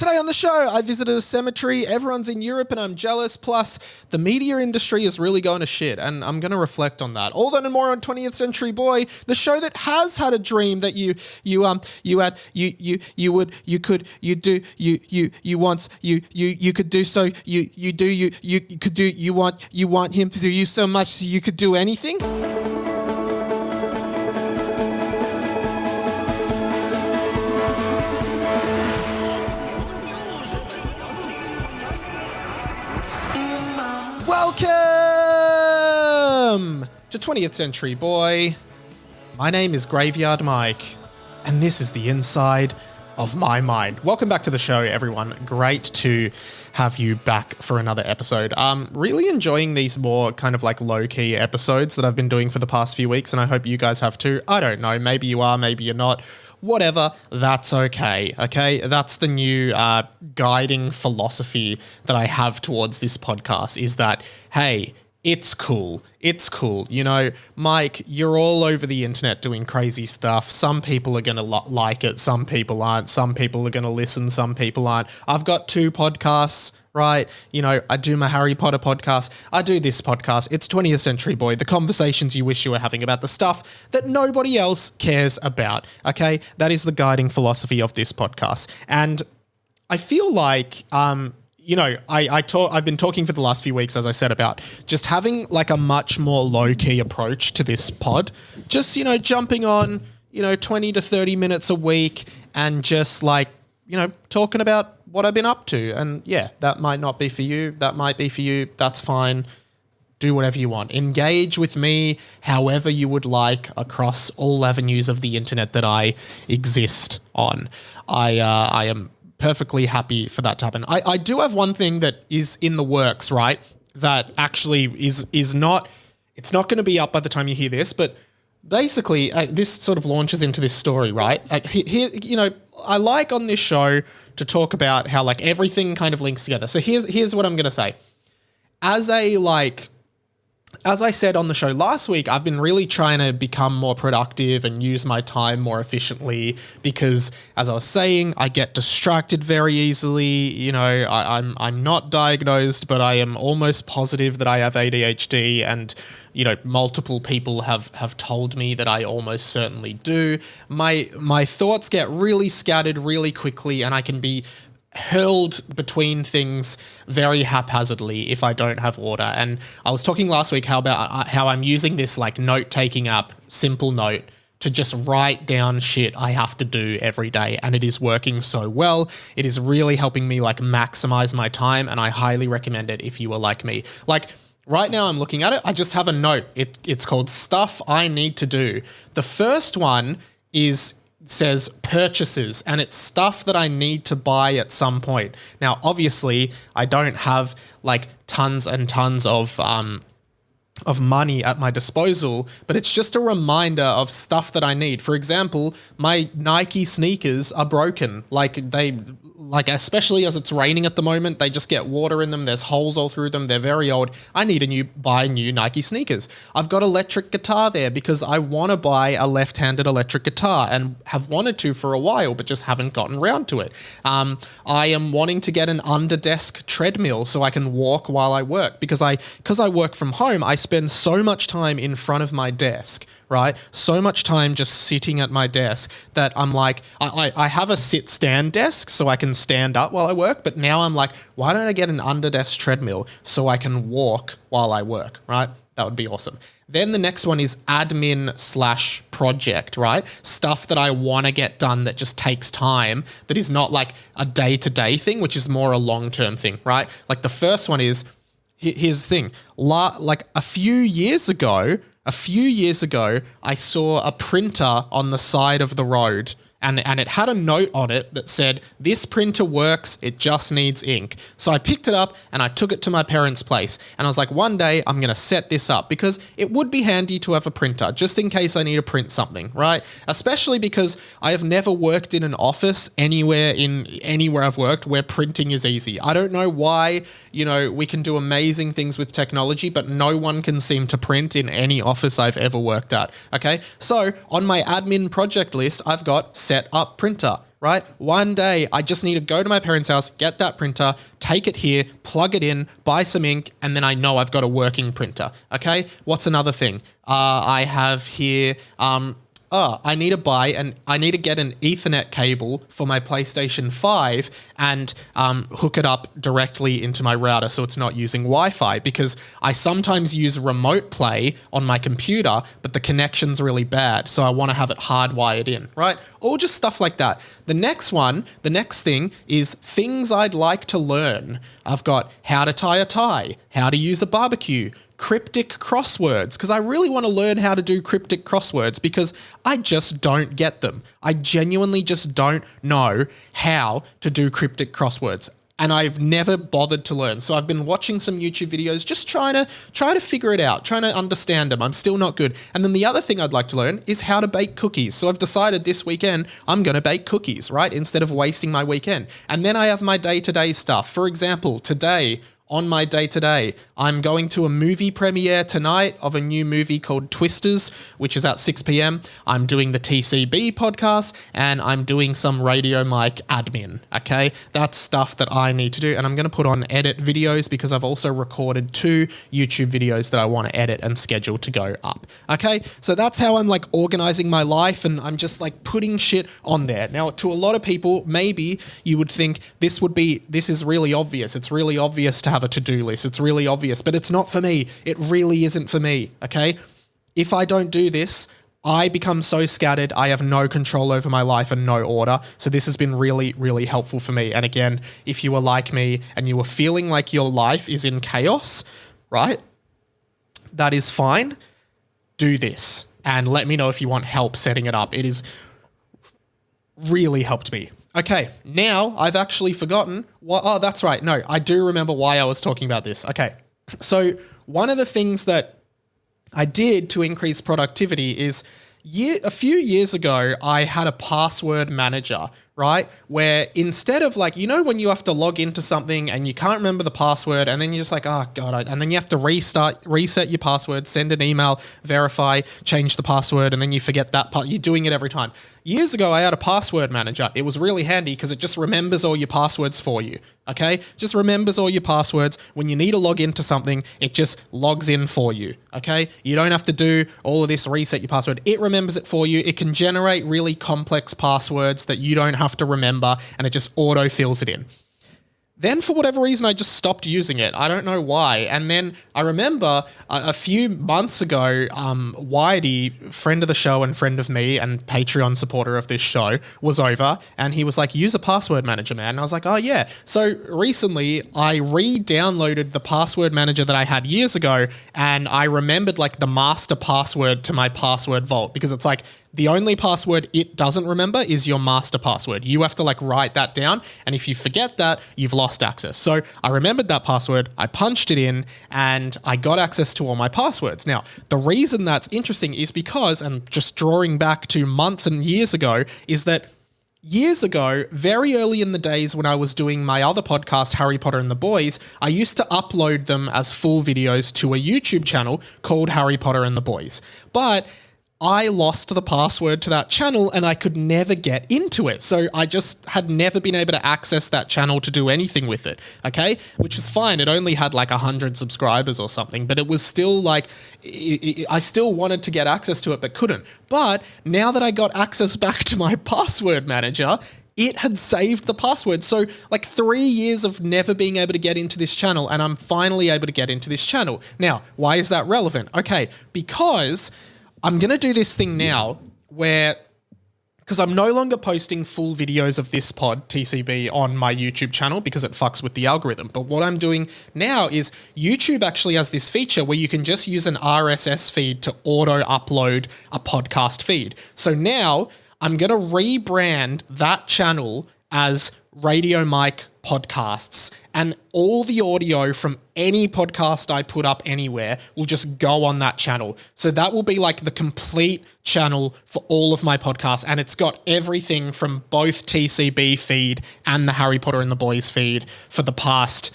Today on the show, I visited a cemetery, everyone's in Europe and I'm jealous, plus the media industry is really going to shit, and I'm going to reflect on that. All that and more on 20th Century Boy, the show that has had a dream that you want him to do you so much so you could do anything? Welcome to 20th Century Boy. My name is Graveyard Mike, and this is the inside of my mind. Welcome back to the show, everyone. Great to have you back for another episode. Really enjoying these more kind of like low-key episodes that I've been doing for the past few weeks, and I hope you guys have too. I don't know. Maybe you are, maybe you're not. Whatever, that's okay, That's the new guiding philosophy that I have towards this podcast is that, hey, it's cool. You know, Mike, you're all over the internet doing crazy stuff. Some people are going to like it. Some people aren't. Some people are going to listen. Some people aren't. I've got 2 podcasts, right? You know, I do my Harry Potter podcast. I do this podcast. It's 20th Century Boy, the conversations you wish you were having about the stuff that nobody else cares about, okay? That is the guiding philosophy of this podcast. And I feel like, you know, I've been talking for the last few weeks, as I said, about just having like a much more low-key approach to this pod. Just, you know, jumping on, 20 to 30 minutes a week and just like, talking about what I've been up to. And yeah, that might not be for you. That might be for you. That's fine. Do whatever you want. Engage with me however you would like across all avenues of the internet that I exist on. I am perfectly happy for that to happen. I do have one thing that is in the works, right? That actually is not, it's not going to be up by the time you hear this, but basically this sort of launches into this story, right? Here, I like on this show to talk about how like everything kind of links together. So here's what I'm going to say. As I said on the show last week, I've been really trying to become more productive and use my time more efficiently because, as I was saying, I get distracted very easily. I'm not diagnosed, but I am almost positive that I have ADHD, and multiple people have told me that I almost certainly do. My thoughts get really scattered really quickly, and I can be hurled between things very haphazardly if I don't have order. And I was talking last week how I'm using this like note-taking app, Simple Note, to just write down shit I have to do every day, and it is working so well. It is really helping me like maximize my time, and I highly recommend it if you are like me. Like right now I'm looking at it, I just have a note. It's called Stuff I Need to Do. The first one says purchases, and it's stuff that I need to buy at some point. Now, obviously, I don't have like tons and tons of money at my disposal, but it's just a reminder of stuff that I need. For example, my Nike sneakers are broken. Especially as it's raining at the moment, they just get water in them. There's holes all through them. They're very old. I need to buy new Nike sneakers. I've got electric guitar there because I want to buy a left-handed electric guitar and have wanted to for a while, but just haven't gotten around to it. I am wanting to get an under-desk treadmill so I can walk while I work because I work from home. I spend so much time in front of my desk, right? So much time just sitting at my desk that I'm like, I have a sit-stand desk so I can stand up while I work, but now I'm like, why don't I get an under-desk treadmill so I can walk while I work, right? That would be awesome. Then the next one is admin/project, right? Stuff that I want to get done that just takes time, that is not like a day-to-day thing, which is more a long-term thing, right? Like the first one is, here's the thing, like a few years ago, I saw a printer on the side of the road and it had a note on it that said, this printer works, it just needs ink. So I picked it up and I took it to my parents' place. And I was like, one day I'm going to set this up because it would be handy to have a printer just in case I need to print something, right? Especially because I have never worked in an office anywhere I've worked where printing is easy. I don't know why, we can do amazing things with technology, but no one can seem to print in any office I've ever worked at, okay? So on my admin project list, I've got set up printer. right? One day I just need to go to my parents' house, get that printer, take it here, plug it in, buy some ink, and then I know I've got a working printer, okay? What's another thing? I have here, I need to get an Ethernet cable for my PlayStation 5 and hook it up directly into my router so it's not using Wi-Fi, because I sometimes use remote play on my computer, but the connection's really bad, so I want to have it hardwired in, right? Or just stuff like that. The next thing is things I'd like to learn. I've got how to tie a tie, how to use a barbecue, cryptic crosswords, because I really want to learn how to do cryptic crosswords because I just don't get them. I genuinely just don't know how to do cryptic crosswords. And I've never bothered to learn. So I've been watching some YouTube videos, just trying to figure it out, trying to understand them. I'm still not good. And then the other thing I'd like to learn is how to bake cookies. So I've decided this weekend I'm going to bake cookies, right? Instead of wasting my weekend. And then I have my day-to-day stuff. For example, today, on my day-to-day, I'm going to a movie premiere tonight of a new movie called Twisters, which is at 6 p.m. I'm doing the TCB podcast, and I'm doing some radio mic admin, okay? That's stuff that I need to do, and I'm going to put on edit videos because I've also recorded 2 YouTube videos that I want to edit and schedule to go up, okay? So that's how I'm like organizing my life, and I'm just like putting shit on there. Now, to a lot of people, maybe you would think this is really obvious. It's really obvious to have a to-do list. It's really obvious, but it's not for me. It really isn't for me, okay? If I don't do this, I become so scattered. I have no control over my life and no order. So this has been really, really helpful for me. And again, if you were like me and you were feeling like your life is in chaos, right? That is fine. Do this and let me know if you want help setting it up. It has really helped me. Okay, now I've actually forgotten what, oh, that's right. No, I do remember why I was talking about this. Okay, so one of the things that I did to increase productivity is a few years ago, I had a password manager, right? Where instead of like, you know, when you have to log into something and you can't remember the password and then you're just like, oh God, and then you have to reset your password, send an email, verify, change the password, and then you forget that part. You're doing it every time. Years ago, I had a password manager. It was really handy because it just remembers all your passwords for you, okay? Just remembers all your passwords. When you need to log into something, it just logs in for you, okay? You don't have to do all of this, reset your password. It remembers it for you. It can generate really complex passwords that you don't have to remember, and it just auto fills it in. Then for whatever reason, I just stopped using it. I don't know why. And then I remember a few months ago, Whitey, friend of the show and friend of me and Patreon supporter of this show, was over and he was like, use a password manager, man. And I was like, oh yeah. So recently I re-downloaded the password manager that I had years ago, and I remembered like the master password to my password vault, because it's like, the only password it doesn't remember is your master password. You have to like write that down, and if you forget that, you've lost access. So I remembered that password, I punched it in, and I got access to all my passwords. Now, the reason that's interesting is because, and just drawing back to months and years ago, is that years ago, very early in the days when I was doing my other podcast, Harry Potter and the Boys, I used to upload them as full videos to a YouTube channel called Harry Potter and the Boys. But I lost the password to that channel and I could never get into it. So I just had never been able to access that channel to do anything with it, okay? Which was fine. It only had like 100 subscribers or something, but it was still like, I still wanted to get access to it, but couldn't. But now that I got access back to my password manager, it had saved the password. So like 3 years of never being able to get into this channel, and I'm finally able to get into this channel. Now, why is that relevant? Okay, because I'm going to do this thing now where, because I'm no longer posting full videos of this pod, TCB, on my YouTube channel because it fucks with the algorithm. But what I'm doing now is YouTube actually has this feature where you can just use an RSS feed to auto upload a podcast feed. So now I'm going to rebrand that channel as Radio Mic Podcasts, and all the audio from any podcast I put up anywhere will just go on that channel. So that will be like the complete channel for all of my podcasts, and it's got everything from both TCB feed and the Harry Potter and the Boys feed for the past,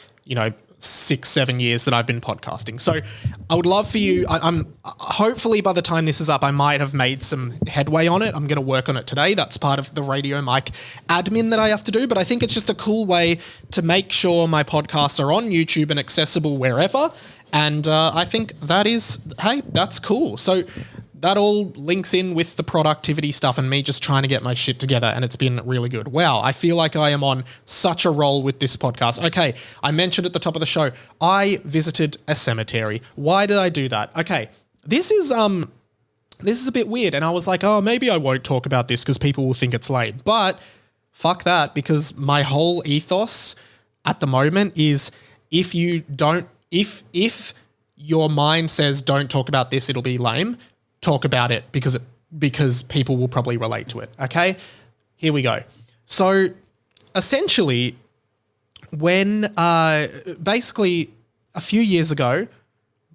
6-7 years that I've been podcasting. So I would love for you, I'm hopefully by the time this is up, I might have made some headway on it. I'm going to work on it today. That's part of the Radio Mike admin that I have to do, but I think it's just a cool way to make sure my podcasts are on YouTube and accessible wherever. And I think that's cool. So that all links in with the productivity stuff and me just trying to get my shit together, and it's been really good. Wow, I feel like I am on such a roll with this podcast. Okay, I mentioned at the top of the show, I visited a cemetery. Why did I do that? Okay, this is a bit weird, and I was like, oh, maybe I won't talk about this because people will think it's lame. But fuck that, because my whole ethos at the moment is if your mind says don't talk about this, it'll be lame, talk about it because people will probably relate to it. Okay, here we go. So essentially, when basically a few years ago,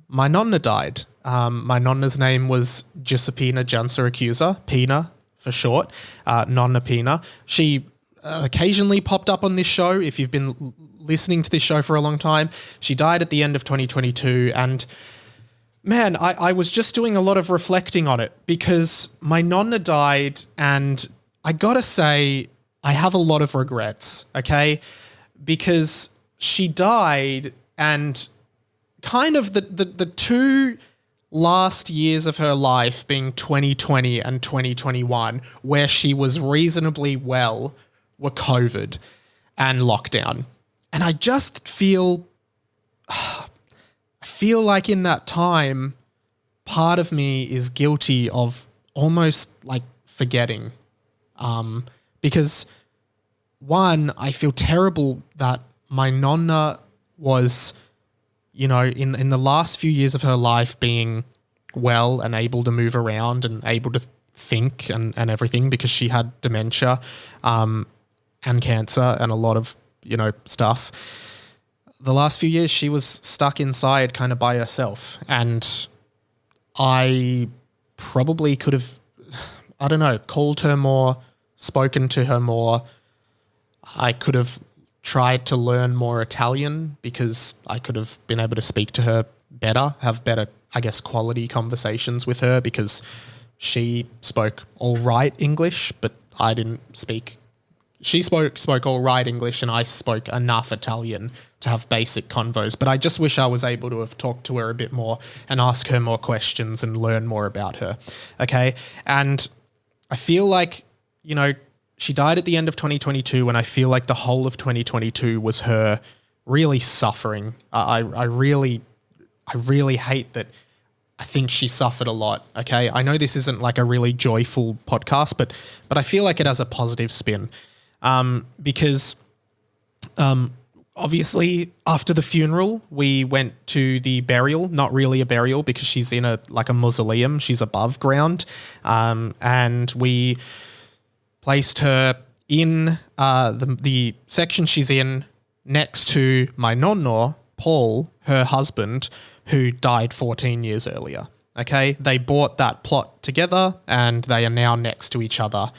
my nonna died. My nonna's name was Giuseppina Giansiracusa, Pina for short, Nonna Pina. She occasionally popped up on this show if you've been listening to this show for a long time. She died at the end of 2022, and man, I was just doing a lot of reflecting on it because my nonna died, and I gotta say, I have a lot of regrets, okay? Because she died, and kind of the two last years of her life being 2020 and 2021, where she was reasonably well, were COVID and lockdown. And I just feel like in that time, part of me is guilty of almost like forgetting. Because one, I feel terrible that my nonna was, in the last few years of her life being well and able to move around and able to think and everything, because she had dementia and cancer and a lot of, stuff. The last few years she was stuck inside kind of by herself, and I probably could have, called her more, spoken to her more. I could have tried to learn more Italian because I could have been able to speak to her better, have better, quality conversations with her, because she spoke all right English, but I didn't speak. She spoke all right English, and I spoke enough Italian to have basic convos. But I just wish I was able to have talked to her a bit more and ask her more questions and learn more about her. Okay. And I feel like, she died at the end of 2022, and I feel like the whole of 2022 was her really suffering. I really hate that. I think she suffered a lot. Okay. I know this isn't like a really joyful podcast, but I feel like it has a positive spin. Because obviously after the funeral, we went to the burial, not really a burial because she's in a mausoleum. She's above ground. And we placed her in the section she's in next to my nonno, Paul, her husband, who died 14 years earlier. Okay. They bought that plot together, and they are now next to each other,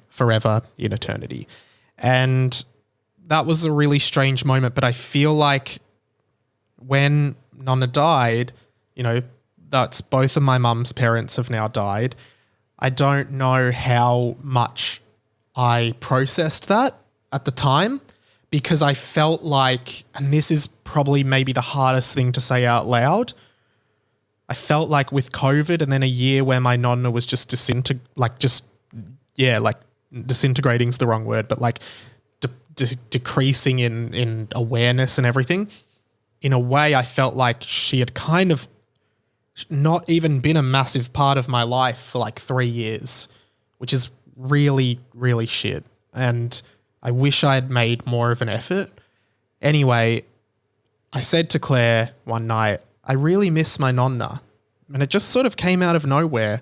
forever in eternity. And that was a really strange moment, but I feel like when Nonna died, that's both of my mum's parents have now died. I don't know how much I processed that at the time, because I felt like, and this is probably maybe the hardest thing to say out loud, I felt like with COVID and then a year where my nonna was just disintegrating is the wrong word, but like decreasing in awareness and everything. In a way, I felt like she had kind of not even been a massive part of my life for like 3 years, which is really, really shit. And I wish I had made more of an effort. Anyway, I said to Claire one night, I really miss my nonna. And it just sort of came out of nowhere,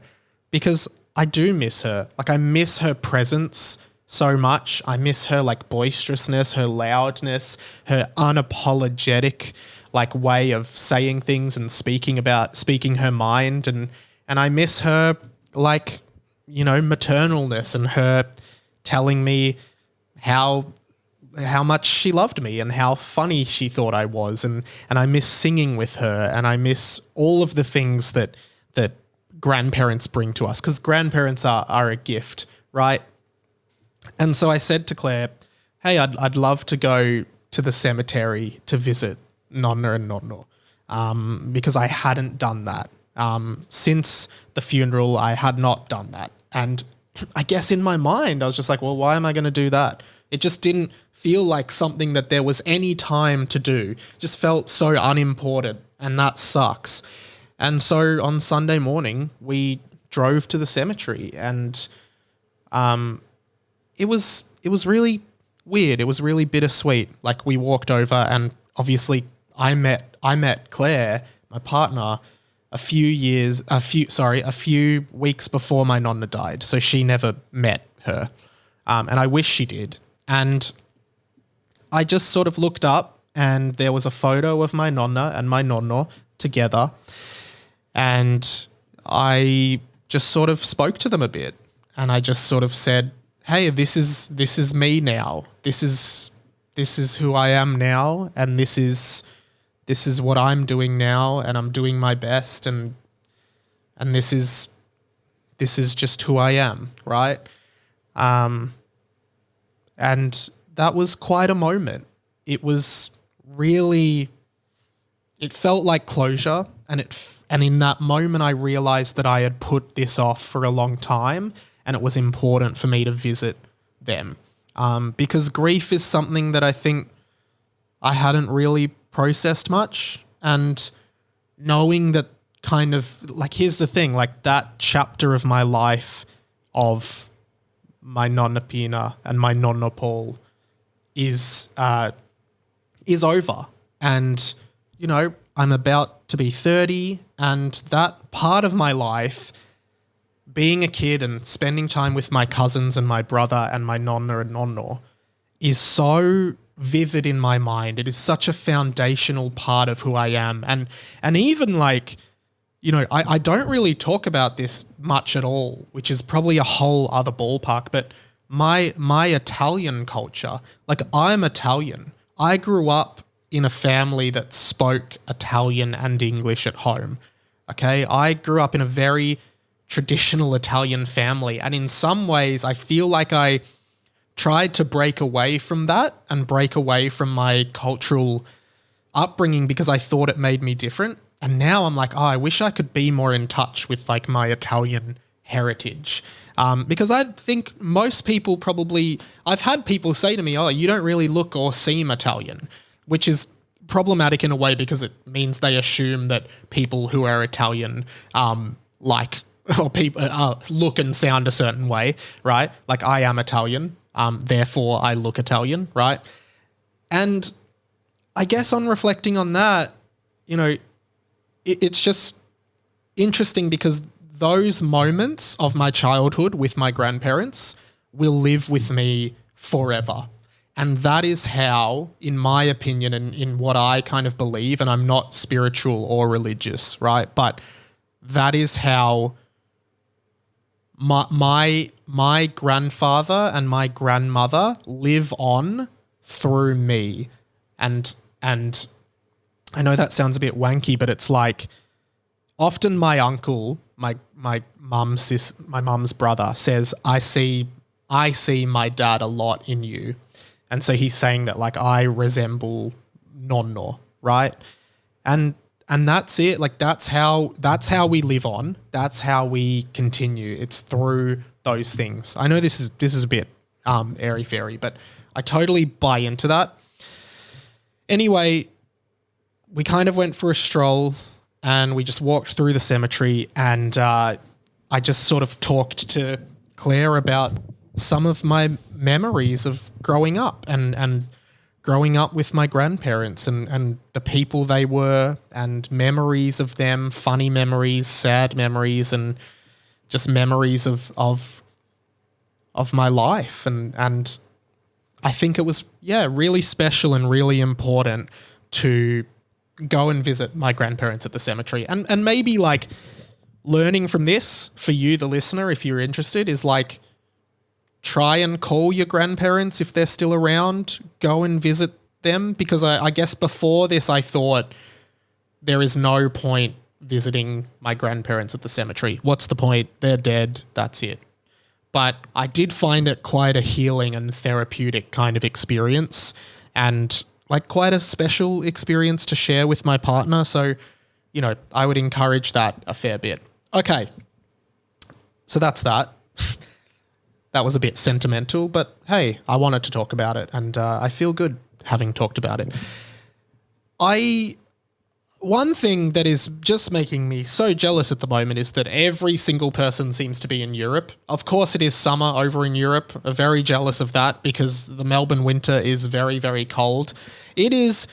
because I do miss her. Like, I miss her presence so much. I miss her like boisterousness, her loudness, her unapologetic like way of saying things and speaking her mind. And I miss her like, maternalness, and her telling me how how much she loved me and how funny she thought I was, and I miss singing with her, and I miss all of the things that grandparents bring to us, because grandparents are a gift, right? And so I said to Claire, hey, I'd love to go to the cemetery to visit Nonna and Nonno, because I hadn't done that. Since the funeral, I had not done that. And I guess in my mind, I was just like, well, why am I going to do that? It just didn't feel like something that there was any time to do. It just felt so unimportant, and that sucks. And so on Sunday morning, we drove to the cemetery, and it was really weird. It was really bittersweet. Like, we walked over, and obviously I met Claire, my partner, a few weeks before my nonna died. So she never met her. And I wish she did. And I just sort of looked up, and there was a photo of my nonna and my nonno together. And I just sort of spoke to them a bit, and I just sort of said, hey, this is me now. This is who I am now, and this is what I'm doing now, and I'm doing my best, and this is just who I am, right? And that was quite a moment. It was really, it felt like closure, and in that moment I realized that I had put this off for a long time, and it was important for me to visit them. Because grief is something that I think I hadn't really processed much, and knowing that kind of, like, here's the thing, like, that chapter of my life of my nonna Pina and my nonno Paul is over. And, you know, I'm about to be 30, and that part of my life, being a kid and spending time with my cousins and my brother and my nonna and nonno, is so vivid in my mind. It is such a foundational part of who I am. And even, like, you know, I don't really talk about this much at all, which is probably a whole other ballpark, but my Italian culture, like, I'm Italian. I grew up in a family that spoke Italian and English at home. Okay? I grew up in a very traditional Italian family, and in some ways I feel like I tried to break away from that and break away from my cultural upbringing because I thought it made me different. And now I'm like, oh, I wish I could be more in touch with, like, my Italian heritage. Because I think most people probably, I've had people say to me, oh, you don't really look or seem Italian, which is problematic in a way because it means they assume that people who are Italian, or people look and sound a certain way, right? Like, I am Italian, therefore I look Italian, right? And I guess on reflecting on that, you know, it's just interesting because those moments of my childhood with my grandparents will live with me forever. And that is how, in my opinion, and in what I kind of believe, and I'm not spiritual or religious, right? But that is how my grandfather and my grandmother live on through me. And I know that sounds a bit wanky, but it's like, often my uncle, my mum's brother, says, I see my dad a lot in you. And so he's saying that, like, I resemble Nonno, right? And that's it. Like, that's how we live on. That's how we continue. It's through those things. I know this is a bit airy-fairy, but I totally buy into that. Anyway, we kind of went for a stroll, and we just walked through the cemetery, and I just sort of talked to Claire about some of my memories of growing up and growing up with my grandparents and the people they were, and memories of them, funny memories, sad memories, and just memories of my life. And I think it was, really special and really important to go and visit my grandparents at the cemetery. And maybe, like, learning from this for you, the listener, if you're interested, is like, try and call your grandparents if they're still around. Go and visit them, because I guess before this I thought there is no point visiting my grandparents at the cemetery. What's the point? They're dead. That's it. But I did find it quite a healing and therapeutic kind of experience, and like quite a special experience to share with my partner. So, you know, I would encourage that a fair bit. Okay. So that's that. That was a bit sentimental, but hey, I wanted to talk about it, and I feel good having talked about it. One thing that is just making me so jealous at the moment is that every single person seems to be in Europe. Of course, it is summer over in Europe. I'm very jealous of that because the Melbourne winter is very, very cold. It has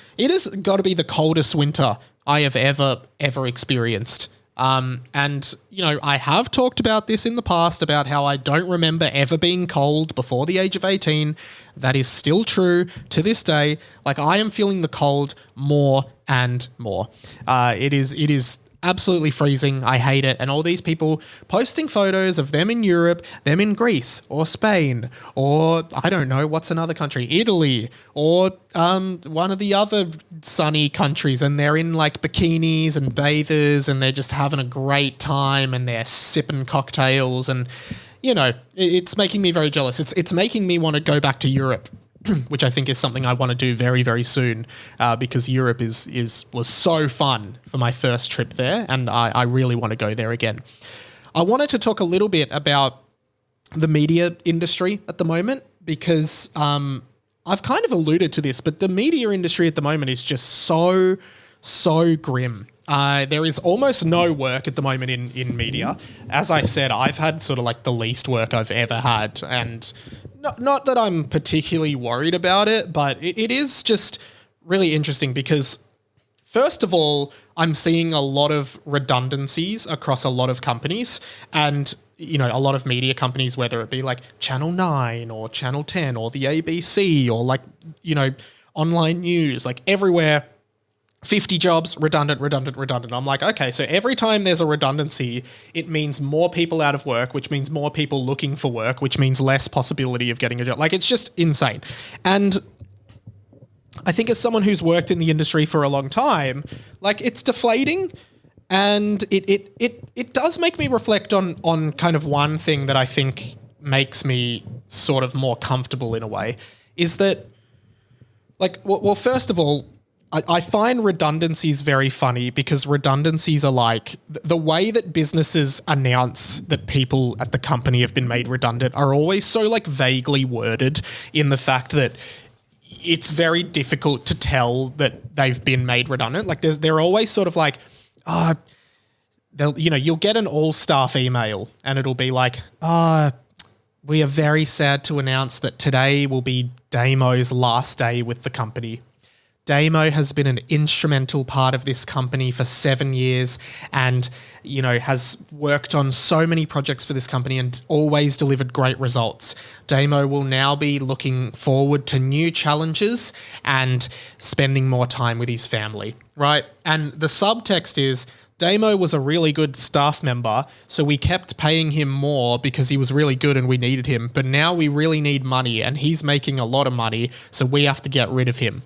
got to be the coldest winter I have ever experienced. And, you know, I have talked about this in the past about how I don't remember ever being cold before the age of 18. That is still true to this day. Like, I am feeling the cold more and more. It is absolutely freezing. I hate it. And all these people posting photos of them in Europe, them in Greece or Spain, or I don't know, what's another country? Italy, or one of the other sunny countries, and they're in like bikinis and bathers and they're just having a great time and they're sipping cocktails, and you know, it's making me very jealous. It's making me want to go back to Europe, which I think is something I want to do very, very soon, because Europe was so fun for my first trip there, and I really want to go there again. I wanted to talk a little bit about the media industry at the moment, because I've kind of alluded to this, but the media industry at the moment is just so grim. There is almost no work at the moment in media. As I said, I've had sort of like the least work I've ever had, and not that I'm particularly worried about it, but it is just really interesting because, first of all, I'm seeing a lot of redundancies across a lot of companies, and you know, a lot of media companies, whether it be like Channel 9 or Channel 10 or the ABC or like, you know, online news, like everywhere, 50 jobs, redundant. I'm like, okay, so every time there's a redundancy, it means more people out of work, which means more people looking for work, which means less possibility of getting a job. Like, it's just insane. And I think as someone who's worked in the industry for a long time, like, it's deflating, and it does make me reflect on kind of one thing that I think makes me sort of more comfortable in a way, is that, like, well, first of all, I find redundancies very funny, because redundancies are like the way that businesses announce that people at the company have been made redundant are always so like vaguely worded, in the fact that it's very difficult to tell that they've been made redundant. Like they're always sort of like, you'll get an all staff email and it'll be like, we are very sad to announce that today will be Damo's last day with the company. Damo has been an instrumental part of this company for 7 years, and, you know, has worked on so many projects for this company and always delivered great results. Damo will now be looking forward to new challenges and spending more time with his family, right? And the subtext is, Damo was a really good staff member, so we kept paying him more because he was really good and we needed him. But now we really need money and he's making a lot of money, so we have to get rid of him.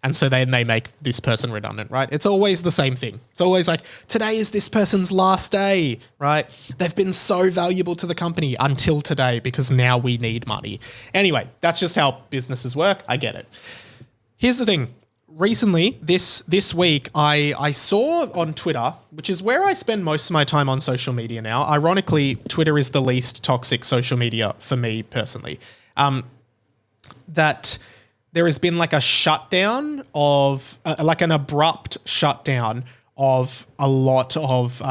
And so then they make this person redundant, right? It's always the same thing. It's always like, today is this person's last day, right? They've been so valuable to the company until today because now we need money. Anyway, that's just how businesses work. I get it. Here's the thing. Recently, this week, I saw on Twitter, which is where I spend most of my time on social media now. Ironically, Twitter is the least toxic social media for me personally. That there has been like a shutdown of, like an abrupt shutdown of a lot of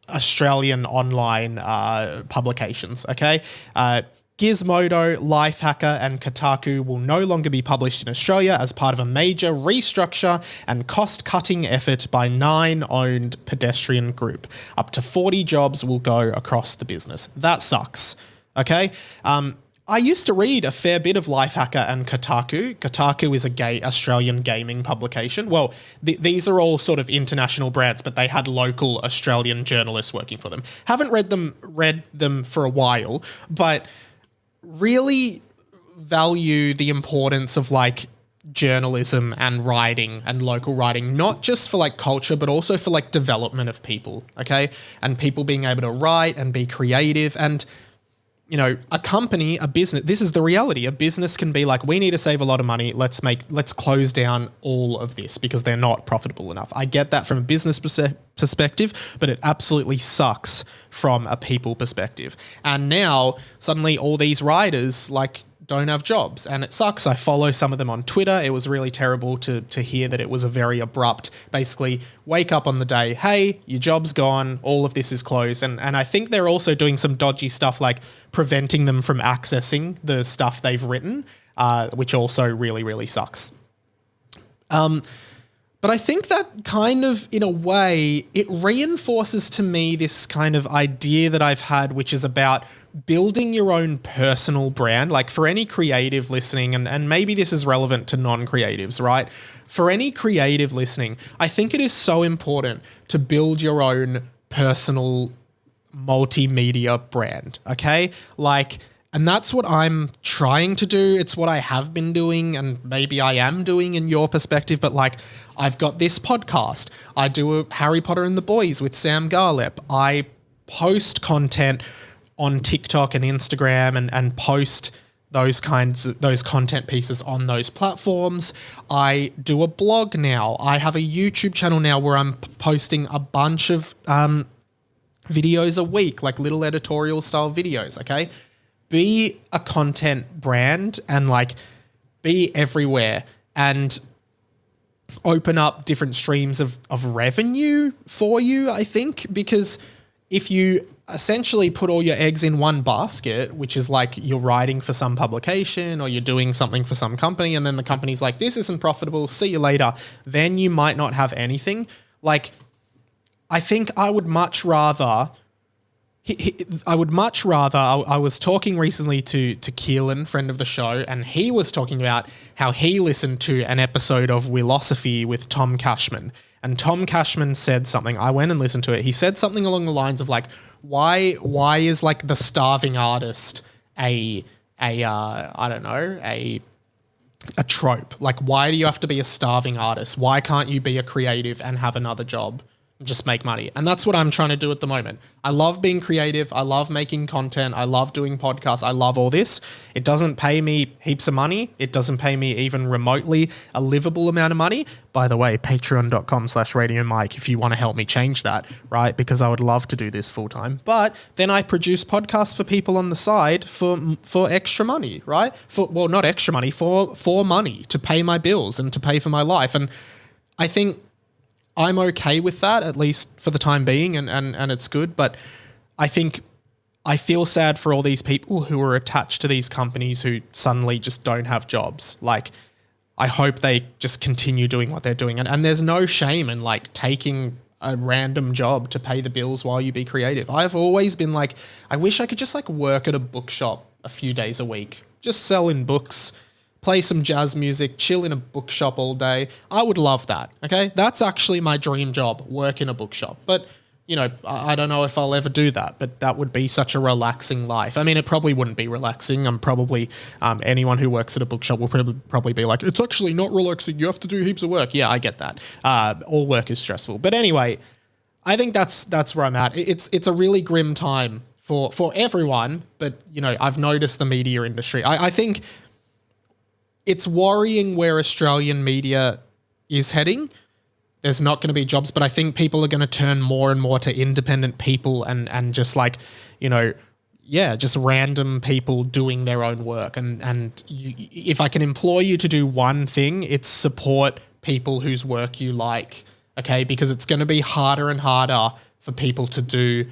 Australian online publications, okay? Gizmodo, Lifehacker, and Kotaku will no longer be published in Australia as part of a major restructure and cost-cutting effort by Nine-owned Pedestrian Group. Up to 40 jobs will go across the business. That sucks, okay? I used to read a fair bit of Lifehacker and Kotaku. Kotaku is a gay Australian gaming publication. Well, these are all sort of international brands, but they had local Australian journalists working for them. Haven't read them for a while, but really value the importance of like journalism and writing and local writing, not just for like culture, but also for like development of people, okay? And people being able to write and be creative. And you know, a company, a business, this is the reality. A business can be like, we need to save a lot of money. Let's close down all of this because they're not profitable enough. I get that from a business perspective, but it absolutely sucks from a people perspective. And now suddenly all these writers like don't have jobs, and it sucks. I follow some of them on Twitter. It was really terrible to hear that it was a very abrupt, basically wake up on the day, hey, your job's gone, all of this is closed. And I think they're also doing some dodgy stuff like preventing them from accessing the stuff they've written, which also really, really sucks. But I think that kind of, in a way, it reinforces to me this kind of idea that I've had, which is about building your own personal brand. Like for any creative listening, and maybe this is relevant to non-creatives, right? For any creative listening, I think it is so important to build your own personal multimedia brand, okay? Like, and that's what I'm trying to do. It's what I have been doing, and maybe I am doing in your perspective, but like, I've got this podcast. I do a Harry Potter and the Boys with Sam Garlep. I post content on TikTok and Instagram and post those content pieces on those platforms. I do a blog now. I have a YouTube channel now where I'm posting a bunch of videos a week, like little editorial style videos, okay? Be a content brand and like be everywhere and open up different streams of revenue for you, I think, because if you essentially put all your eggs in one basket, which is like you're writing for some publication or you're doing something for some company, and then the company's like, this isn't profitable, see you later, then you might not have anything. Like, I think I would much rather, I was talking recently to Keelan, friend of the show, and he was talking about how he listened to an episode of Willosophy with Tom Cashman. And Tom Cashman said something, I went and listened to it. He said something along the lines of like, why is like the starving artist a trope? Like, why do you have to be a starving artist? Why can't you be a creative and have another job? Just make money. And that's what I'm trying to do at the moment. I love being creative. I love making content. I love doing podcasts. I love all this. It doesn't pay me heaps of money. It doesn't pay me even remotely a livable amount of money. By the way, patreon.com/Radio Mike if you want to help me change that, right? Because I would love to do this full time. But then I produce podcasts for people on the side for extra money, right? Not extra money, for money to pay my bills and to pay for my life. And I think I'm okay with that, at least for the time being, and it's good. But I think I feel sad for all these people who are attached to these companies who suddenly just don't have jobs. Like, I hope they just continue doing what they're doing. And there's no shame in like taking a random job to pay the bills while you be creative. I've always been like, I wish I could just like work at a bookshop a few days a week, just selling books, play some jazz music, chill in a bookshop all day. I would love that, okay? That's actually my dream job, work in a bookshop. But, you know, I don't know if I'll ever do that, but that would be such a relaxing life. I mean, it probably wouldn't be relaxing. I'm probably, anyone who works at a bookshop will probably be like, it's actually not relaxing. You have to do heaps of work. Yeah, I get that. All work is stressful. But anyway, I think that's where I'm at. It's a really grim time for everyone, but, you know, I've noticed the media industry. I think it's worrying where Australian media is heading. There's not going to be jobs, but I think people are going to turn more and more to independent people and just like, you know, yeah, just random people doing their own work. And if I can employ you to do one thing, it's support people whose work you like, okay? Because it's going to be harder and harder for people to do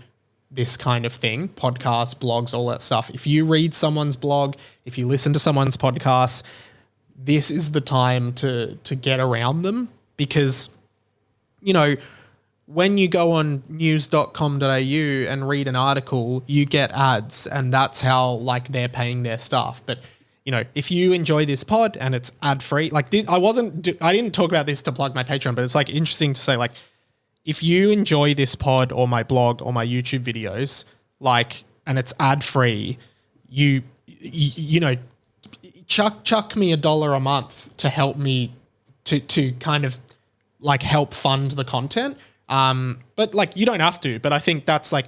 this kind of thing, podcasts, blogs, all that stuff. If you read someone's blog, if you listen to someone's podcast, this is the time to get around them because, you know, when you go on news.com.au and read an article, you get ads, and that's how like they're paying their staff. But you know, if you enjoy this pod and it's ad free, like this, I didn't talk about this to plug my Patreon, but it's like interesting to say, like, if you enjoy this pod or my blog or my YouTube videos, like, and it's ad free, you know, chuck me $1 a month to help me to kind of like help fund the content. But like, you don't have to, but I think that's like,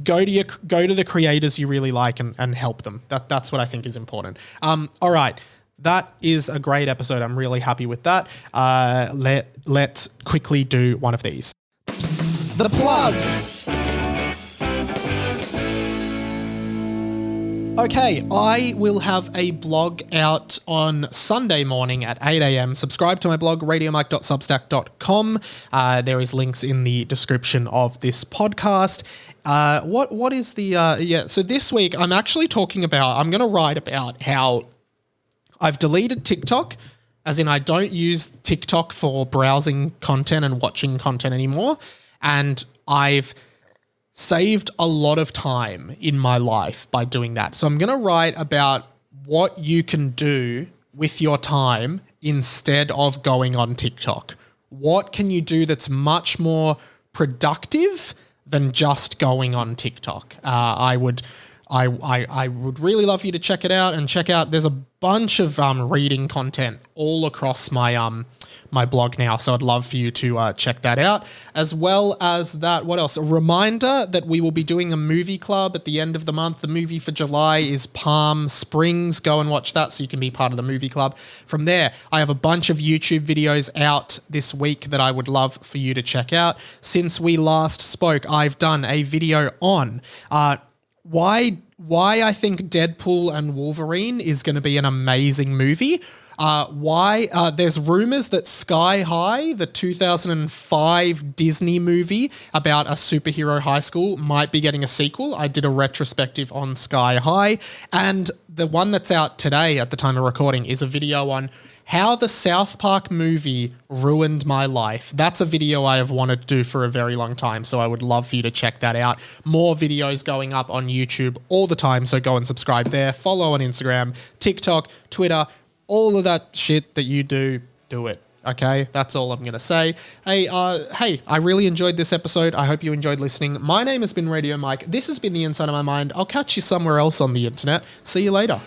go to the creators you really like and help them. That's what I think is important. All right. That is a great episode. I'm really happy with that. Let's quickly do one of these. Psst, the plug. Okay, I will have a blog out on Sunday morning at 8 a.m. Subscribe to my blog, radiomike.substack.com. There is links in the description of this podcast. What is the, so this week I'm actually I'm going to write about how I've deleted TikTok, as in I don't use TikTok for browsing content and watching content anymore. And I've saved a lot of time in my life by doing that. So I'm going to write about what you can do with your time instead of going on TikTok. What can you do that's much more productive than just going on TikTok? I would really love you to check it out and check out. There's a bunch of reading content all across my my blog now, so I'd love for you to check that out. As well as that, what else? A reminder that we will be doing a movie club at the end of the month. The movie for July is Palm Springs. Go and watch that so you can be part of the movie club. From there, I have a bunch of YouTube videos out this week that I would love for you to check out. Since we last spoke, I've done a video on why I think Deadpool and Wolverine is going to be an amazing movie. There's rumors that Sky High, the 2005 Disney movie about a superhero high school, might be getting a sequel. I did a retrospective on Sky High, and the one that's out today at the time of recording is a video on how the South Park movie ruined my life. That's a video I have wanted to do for a very long time, so I would love for you to check that out. More videos going up on YouTube all the time, so go and subscribe there. Follow on Instagram, TikTok, Twitter, all of that shit that you do it. Okay, that's all I'm going to say. Hey, I really enjoyed this episode. I hope you enjoyed listening. My name has been Radio Mike. This has been The Inside of My Mind. I'll catch you somewhere else on the internet. See you later.